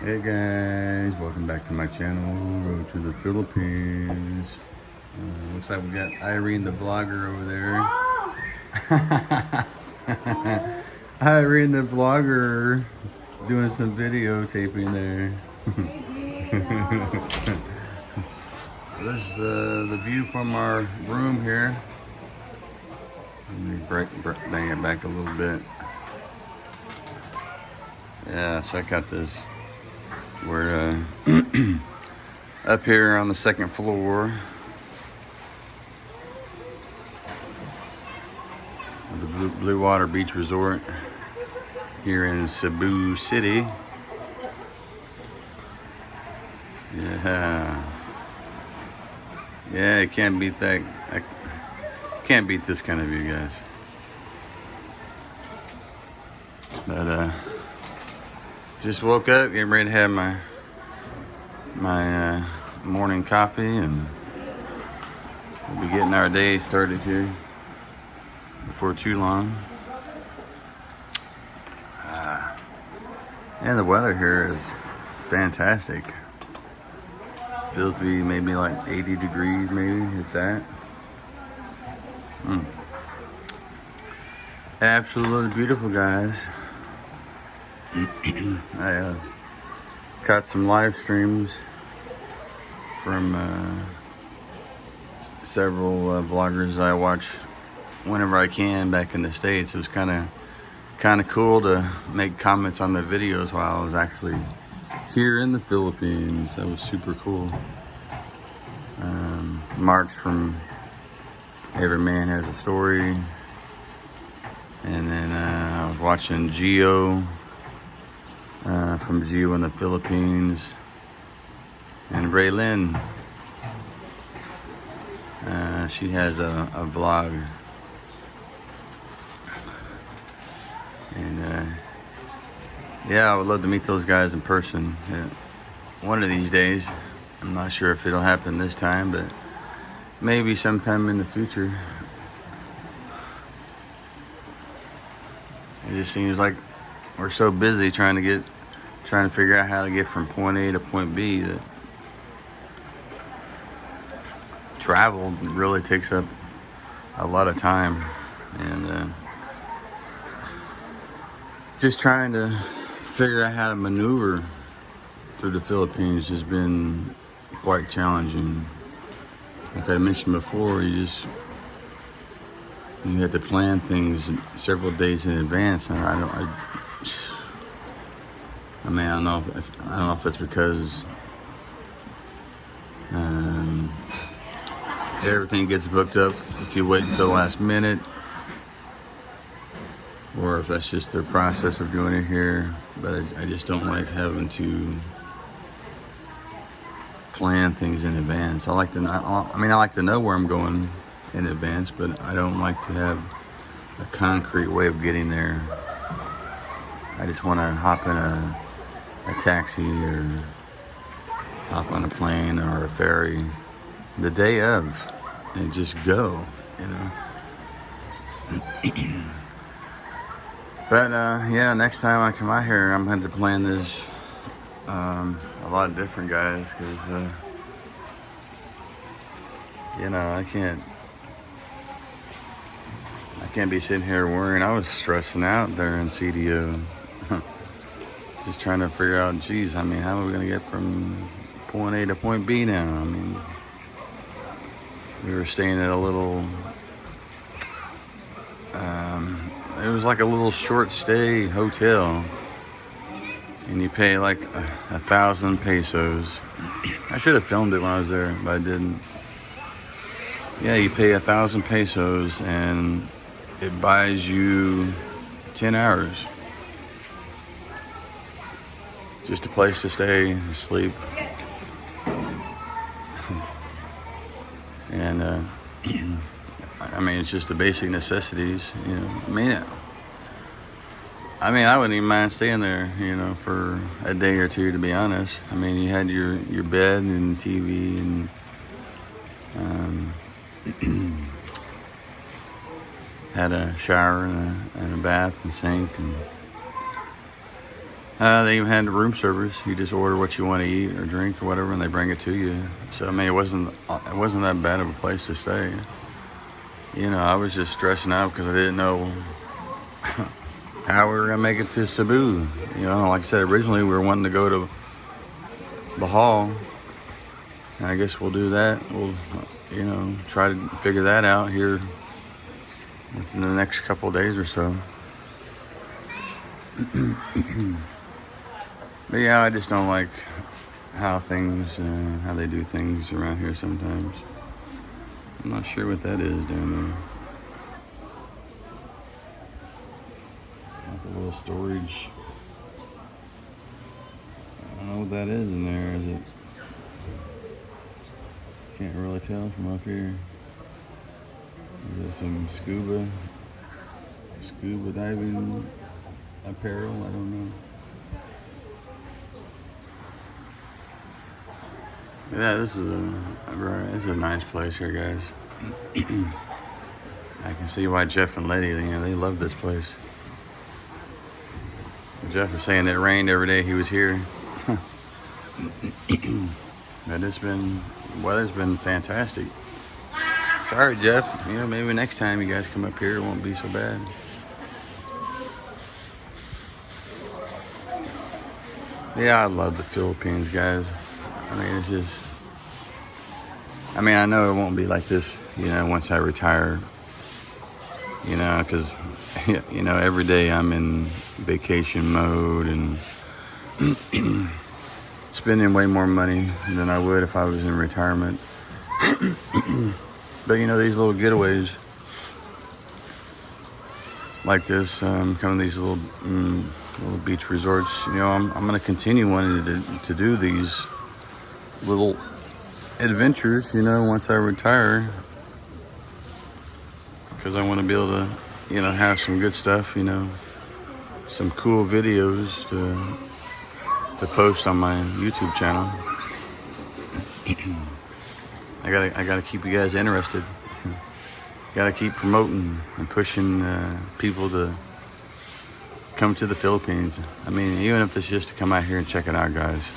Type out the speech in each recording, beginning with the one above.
Hey guys, welcome back to my channel. Road to the Philippines. Looks like we got Irene the vlogger over there. Irene the vlogger doing some videotaping there. This is the view from our room here. Let me bring it back a little bit. Yeah, check out this. We're up here on the second floor of the Bluewater Beach Resort here in Cebu City. Yeah, you can't beat that. I can't beat this kind of view, guys. But just woke up, getting ready to have my morning coffee, and we'll be getting our day started here before too long. And the weather here is fantastic. Feels to be maybe like 80 degrees, maybe, if that. Absolutely beautiful, guys. I caught some live streams from several vloggers I watch whenever I can back in the States. It was kind of cool to make comments on the videos while I was actually here in the Philippines. That was super cool. Marks from Every Man Has a Story, and then I was watching Gio from Gio in the Philippines, and Raylyn. She has a vlog, and yeah, I would love to meet those guys in person one of these days. I'm not sure if it'll happen this time, but maybe sometime in the future. It just seems like we're so busy trying to figure out how to get from point A to point B that travel really takes up a lot of time, and just trying to figure out how to maneuver through the Philippines has been quite challenging. Like I mentioned before, you have to plan things several days in advance, and I don't know if it's because everything gets booked up if you wait until the last minute, or if that's just the process of doing it here. But I just don't like having to plan things in advance. I like to know where I'm going in advance, but I don't like to have a concrete way of getting there. I just want to hop in a taxi or hop on a plane or a ferry the day of and just go, you know. But yeah, next time I come out here, I'm going to plan this a lot different, guys, because I can't be sitting here worrying. I was stressing out there in CDO, just trying to figure out, geez, how are we going to get from point A to point B now? We were staying at a little, it was like a little short stay hotel, and you pay like 1,000 pesos. I should have filmed it when I was there, but I didn't. Yeah, you pay 1,000 pesos and it buys you 10 hours. Just a place to stay and sleep. And it's just the basic necessities, you know. I wouldn't even mind staying there, for a day or two, to be honest. You had your bed and TV and had a shower and a bath and sink, They even had room service. You just order what you want to eat or drink or whatever, and they bring it to you. So I mean, it wasn't that bad of a place to stay. You know, I was just stressing out because I didn't know how we were gonna make it to Cebu. You know, like I said, originally we were wanting to go to Bahal, and I guess we'll do that. We'll, you know, try to figure that out here within the next couple of days or so. But yeah, I just don't like how they do things around here sometimes. I'm not sure what that is down there. Like a little storage. I don't know what that is in there, is it? Can't really tell from up here. Is that some scuba diving apparel? I don't know. Yeah, this is a nice place here, guys. I can see why Jeff and Letty, they love this place. Jeff was saying it rained every day he was here. But weather's been fantastic. Sorry, Jeff. You know, maybe next time you guys come up here, it won't be so bad. Yeah, I love the Philippines, guys. I mean, it's just... I mean, I know it won't be like this, you know, once I retire. You know, because, you know, every day I'm in vacation mode and spending way more money than I would if I was in retirement. But, you know, these little getaways like this, coming to these little beach resorts, you know, I'm going to continue wanting to do these little adventures, you know, once I retire, because I want to be able to, you know, have some good stuff, you know, some cool videos to post on my YouTube channel. I gotta keep you guys interested. Gotta keep promoting and pushing people to come to the Philippines. I mean, even if it's just to come out here and check it out, guys.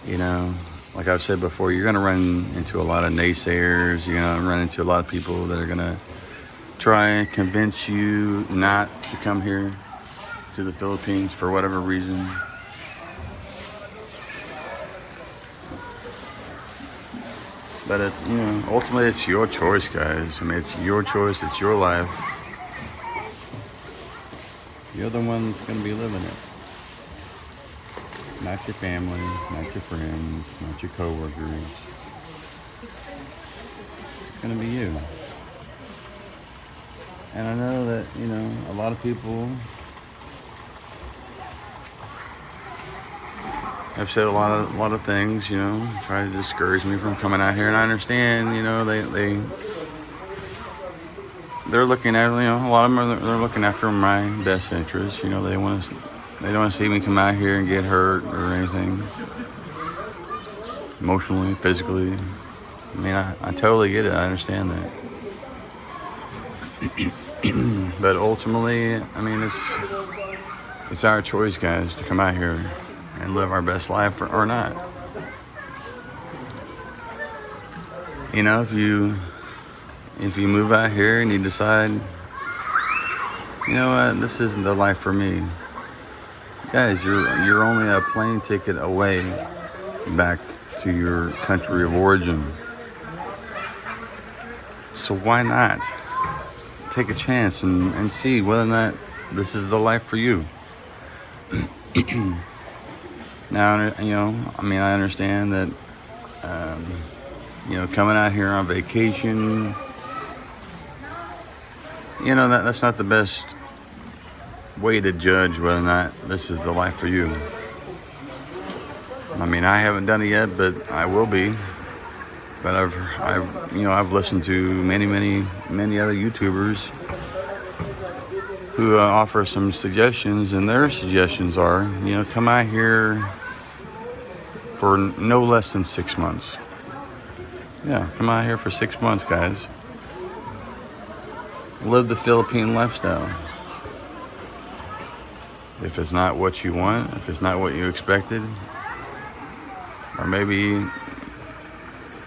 You know, like I've said before, you're gonna run into a lot of naysayers. You're gonna run into a lot of people that are gonna try and convince you not to come here to the Philippines for whatever reason. But it's, you know, ultimately it's your choice, guys. I mean, it's your choice, it's your life. You're the one that's gonna be living it. Not your family, not your friends, not your coworkers. It's gonna be you. And I know that, you know, a lot of people have said a lot of things, you know, try to discourage me from coming out here, and I understand, you know, they're looking at, you know, a lot of them they're looking after my best interests, you know, they don't want to see me come out here and get hurt or anything, emotionally, physically. I mean, I totally get it, I understand that. But ultimately, I mean, it's our choice, guys, to come out here and live our best life or not. You know, if you move out here and you decide, you know what, this isn't the life for me, guys, you're only a plane ticket away back to your country of origin. So why not take a chance and see whether or not this is the life for you? Now, you know, I mean, I understand that, you know, coming out here on vacation, you know, that's not the best way to judge whether or not this is the life for you. I mean, I haven't done it yet, but I will be. But I've listened to many other YouTubers who offer some suggestions, and their suggestions are, you know, come out here for no less than 6 months. Yeah, come out here for 6 months, guys. Live the Philippine lifestyle. if it's not what you want, if it's not what you expected, or maybe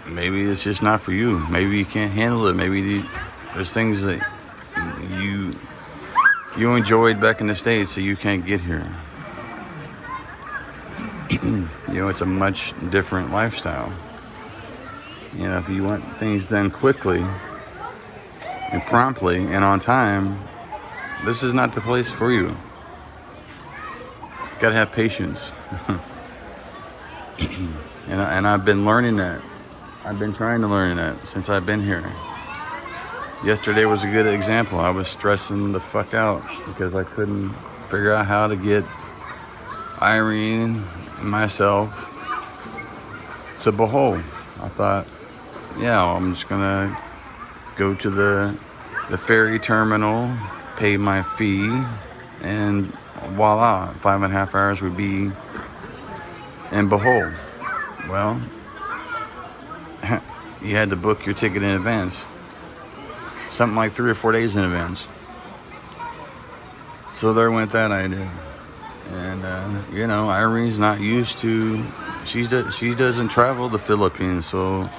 it's just not for you. Maybe you can't handle it. Maybe there's things that you enjoyed back in the States that you can't get here. It's a much different lifestyle. If you want things done quickly and promptly and on time, this is not the place for you. Gotta have patience. and I've been learning that. I've been trying to learn that since I've been here. Yesterday was a good example. I was stressing the fuck out because I couldn't figure out how to get Irene and myself to Bohol. I thought, I'm just gonna go to the ferry terminal, pay my fee, and voila, 5.5 hours would be in Bohol. Well, you had to book your ticket in advance. Something like 3 or 4 days in advance. So there went that idea. And, Irene's not used to, she doesn't travel the Philippines. So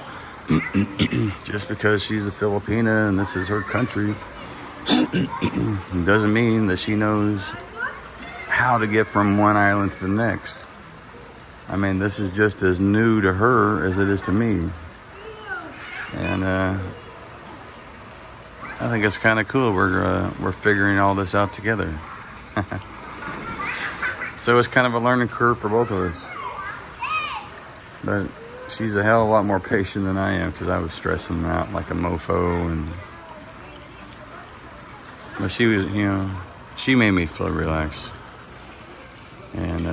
just because she's a Filipina and this is her country, doesn't mean that she knows how to get from one island to the next. I mean, this is just as new to her as it is to me. And I think it's kind of cool. We're figuring all this out together. So it's kind of a learning curve for both of us. But she's a hell of a lot more patient than I am because I was stressing out like a mofo. But she was, she made me feel relaxed. And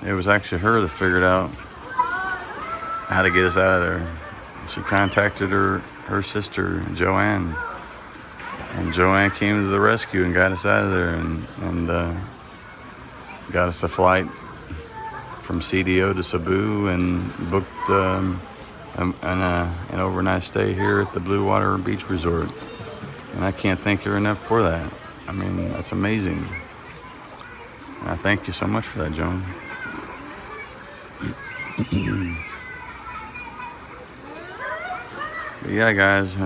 it was actually her that figured out how to get us out of there. She contacted her sister, Joanne. And Joanne came to the rescue and got us out of there and got us a flight from CDO to Cebu and booked an overnight stay here at the Bluewater Beach Resort. And I can't thank her enough for that. I mean, that's amazing. And I thank you so much for that, Joan. But yeah, guys,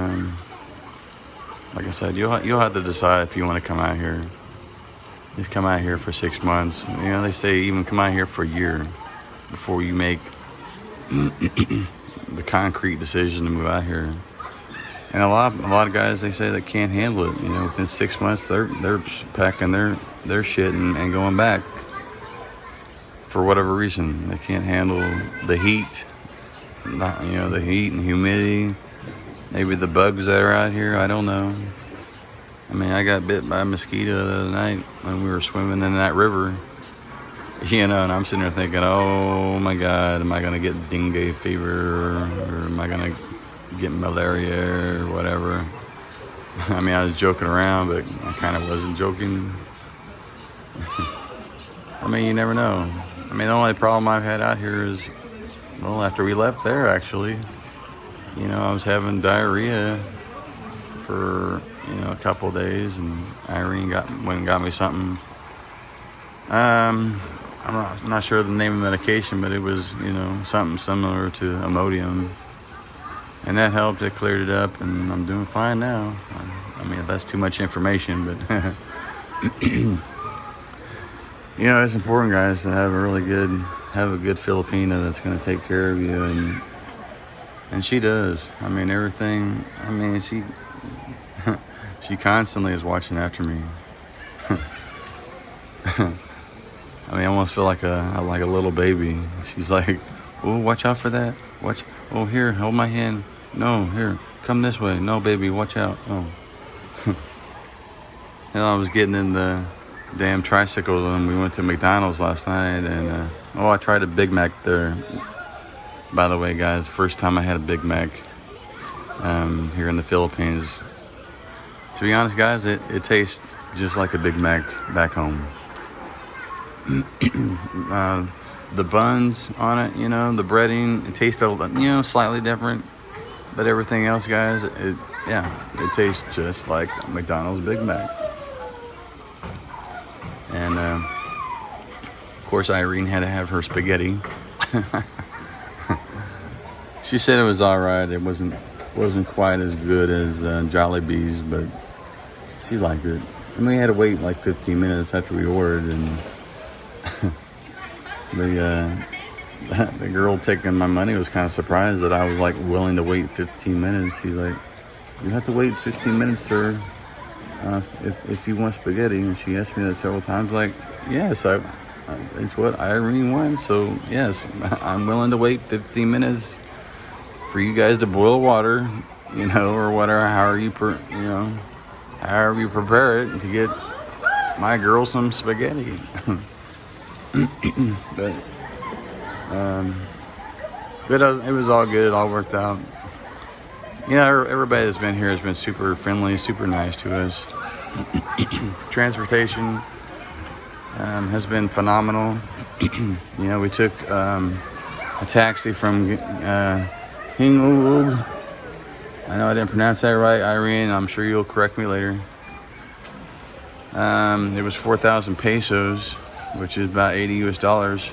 like I said, you'll have to decide if you want to come out here. Just come out here for 6 months. They say even come out here for a year before you make the concrete decision to move out here. And a lot of guys, they say they can't handle it. Within 6 months, they're packing their shit and going back for whatever reason. They can't handle the heat, the heat and humidity. Maybe the bugs that are out here, I don't know. I mean, I got bit by a mosquito the other night when we were swimming in that river. And I'm sitting there thinking, oh my God, am I going to get dengue fever or am I going to get malaria or whatever? I mean, I was joking around, but I kind of wasn't joking. I mean, you never know. I mean, the only problem I've had out here is, well, after we left there, actually, I was having diarrhea for, a couple of days, and Irene went and got me something. I'm not sure the name of the medication, but it was, something similar to Imodium. And that helped. It cleared it up, and I'm doing fine now. I mean, that's too much information, but it's important, guys, to have a good Filipina that's going to take care of you, and she does. I mean, everything. I mean, she constantly is watching after me. I mean, I almost feel like a little baby. She's like, "Oh, watch out for that. Watch. Oh, here, hold my hand. No, here, come this way. No, baby, watch out. Oh." I was getting in the damn tricycle and we went to McDonald's last night, and I tried a Big Mac there. By the way, guys, first time I had a Big Mac here in the Philippines. To be honest, guys, it tastes just like a Big Mac back home. The buns on it, the breading, it tastes slightly different, but everything else, guys, it tastes just like a McDonald's Big Mac. And course, Irene had to have her spaghetti. She said it was all right. It wasn't quite as good as Jollibee's, but she liked it. And we had to wait like 15 minutes after we ordered, and the girl taking my money was kind of surprised that I was like willing to wait 15 minutes. She's like, "You have to wait 15 minutes, sir, if you want spaghetti." And she asked me that several times. Like, yes, it's what Irene wants. So yes, I'm willing to wait 15 minutes for you guys to boil water, or whatever, however you prepare it to get my girl some spaghetti. But it was all good. It all worked out. Everybody that's been here has been super friendly, super nice to us. Transportation has been phenomenal. We took a taxi from Hingulug. I know I didn't pronounce that right, Irene. I'm sure you'll correct me later. It was 4,000 pesos, which is about $80 US,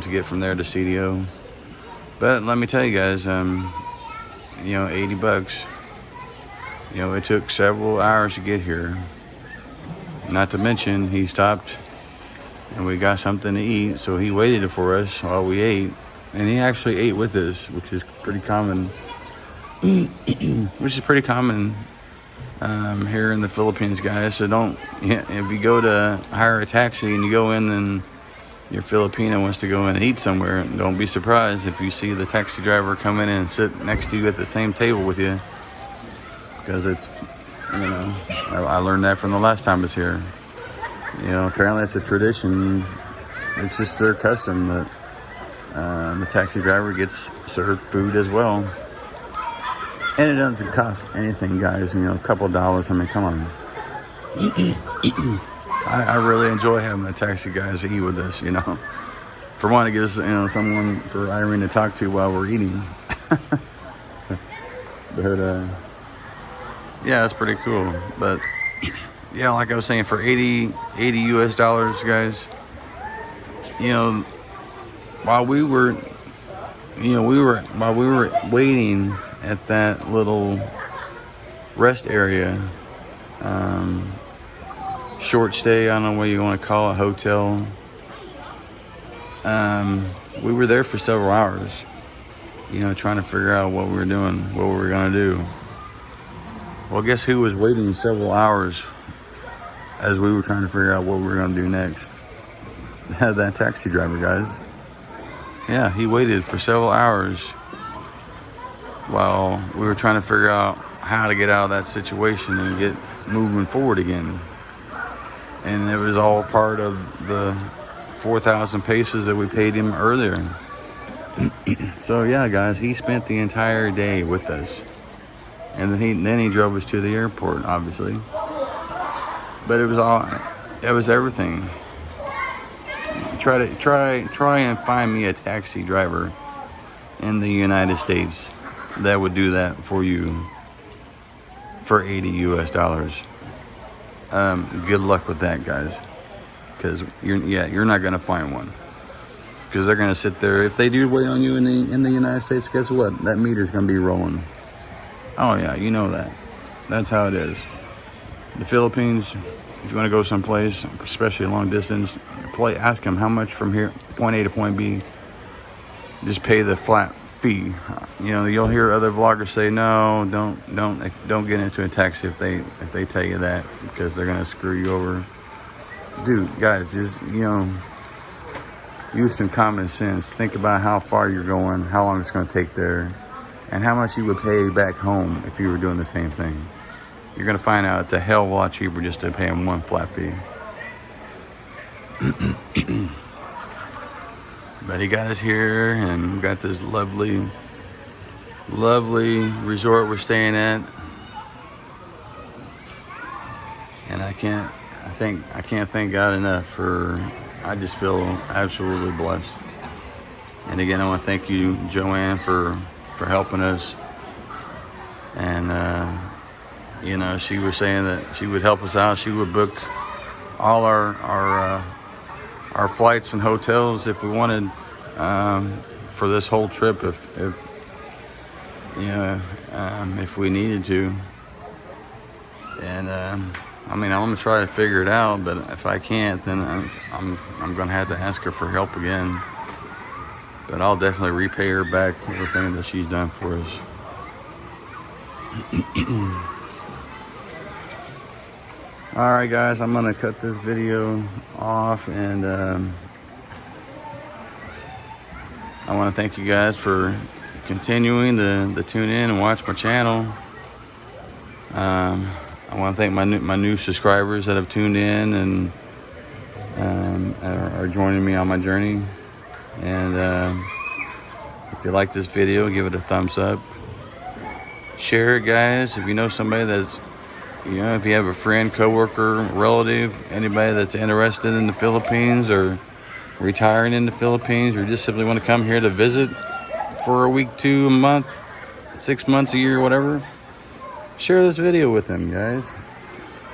to get from there to CDO. But let me tell you guys, $80. It took several hours to get here. Not to mention, he stopped and we got something to eat, so he waited for us while we ate. And he actually ate with us, which is pretty common. Here in the Philippines, guys. So if you go to hire a taxi and you go in and your Filipino wants to go in and eat somewhere, don't be surprised if you see the taxi driver come in and sit next to you at the same table with you. Because it's, I learned that from the last time I was here. Apparently it's a tradition. It's just their custom that the taxi driver gets served food as well. And it doesn't cost anything, guys. A couple of dollars. I mean, come on. I really enjoy having the taxi guys eat with us, For one, it gives, someone for Irene to talk to while we're eating. But, yeah, it's pretty cool. But, yeah, like I was saying, for $80 US, guys, while we were waiting at that little rest area, short stay, I don't know what you want to call it, hotel. We were there for several hours, trying to figure out what we were doing, what we were going to do. Well, guess who was waiting several hours as we were trying to figure out what we were going to do next? That taxi driver, guys. Yeah, he waited for several hours while we were trying to figure out how to get out of that situation and get moving forward again. And it was all part of the 4,000 pesos that we paid him earlier. So yeah, guys, he spent the entire day with us, and then he drove us to the airport, obviously. But it was everything. Try and find me a taxi driver in the United States that would do that for you for $80 US. Good luck with that, guys, because you're not gonna find one, because they're gonna sit there. If they do wait on you in the United States, guess what? That meter's gonna be rolling. Oh yeah, you know that. That's how it is. The Philippines, if you want to go someplace, especially long distance, ask them how much from here, point A to point B. Just pay the flat fee. You'll hear other vloggers say, no, don't get into a taxi if they tell you that, because they're gonna screw you over. Dude, guys, just use some common sense. Think about how far you're going, how long it's gonna take there, and how much you would pay back home if you were doing the same thing. You're gonna find out it's a hell of a lot cheaper just to pay them one flat fee. But he got us here, and we got this lovely resort we're staying at. And I can't thank God enough I just feel absolutely blessed. And again, I want to thank you, Joanne, for helping us. And she was saying that she would help us out. She would book all our our flights and hotels if we wanted for this whole trip, if you know, if we needed to. And I mean, I'm gonna try to figure it out, but if I can't, then I'm gonna have to ask her for help again. But I'll definitely repay her back everything that she's done for us. All right, guys, I'm gonna cut this video off, and I want to thank you guys for continuing to tune in and watch my channel. I want to thank my new subscribers that have tuned in and are joining me on my journey. And if you like this video, give it a thumbs up. Share it, guys. If you know somebody that's, you know, if you have a friend, coworker, relative, anybody that's interested in the Philippines or retiring in the Philippines, or just simply want to come here to visit for a week, 2 a month, 6 months, a year, whatever, share this video with them, guys.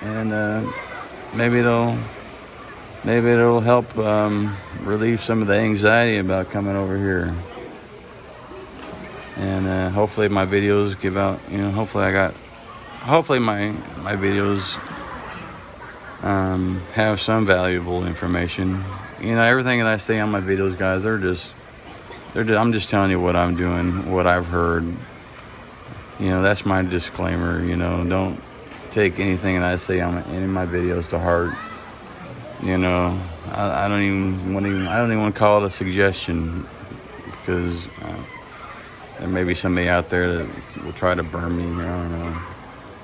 And maybe it'll help relieve some of the anxiety about coming over here. And hopefully my videos give out, you know, hopefully my videos have some valuable information. You know, everything that I say on my videos, guys, I'm just telling you what I'm doing, what I've heard. You know, that's my disclaimer. You know, don't take anything that I say on any of my videos to heart. You know, I don't even want to call it a suggestion, because there may be somebody out there that will try to burn me. I don't know,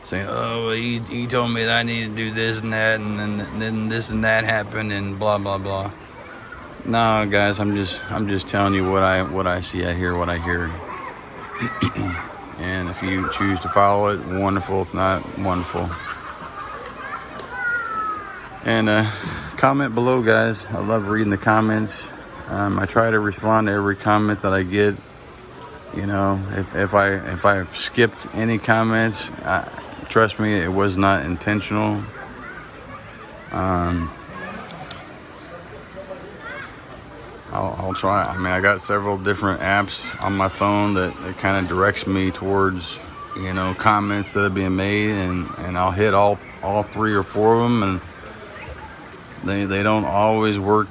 saying, "Oh, he told me that I need to do this and that, and then this and that happened, and blah blah blah." No, guys, I'm just telling you what I see, I hear what I hear. And if you choose to follow it, wonderful. If not, wonderful. And comment below, guys. I love reading the comments. I try to respond to every comment that I get. You know, if I've skipped any comments, trust me, it was not intentional. I'll try. I mean, I got several different apps on my phone that kind of directs me towards, you know, comments that are being made, and I'll hit all 3 or 4 of them, and they don't always work,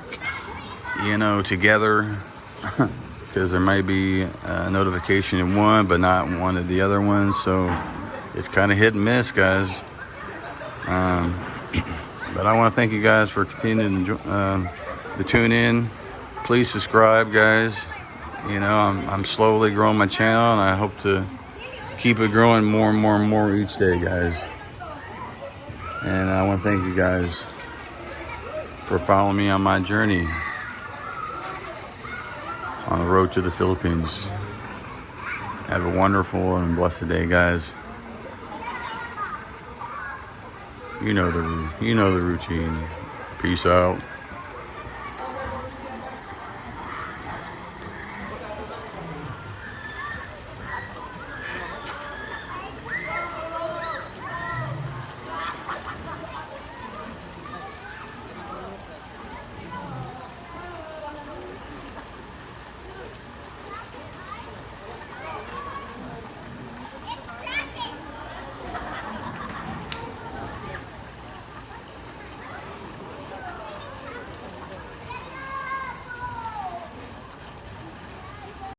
you know, together, because there might be a notification in one but not one of the other ones, so it's kind of hit and miss, guys. But I want to thank you guys for continuing to tune in. Please subscribe, guys. You know, I'm slowly growing my channel, and I hope to keep it growing more and more and more each day, guys. And I want to thank you guys for following me on my journey on the road to the Philippines. Have a wonderful and blessed day, guys. You know the routine. Peace out.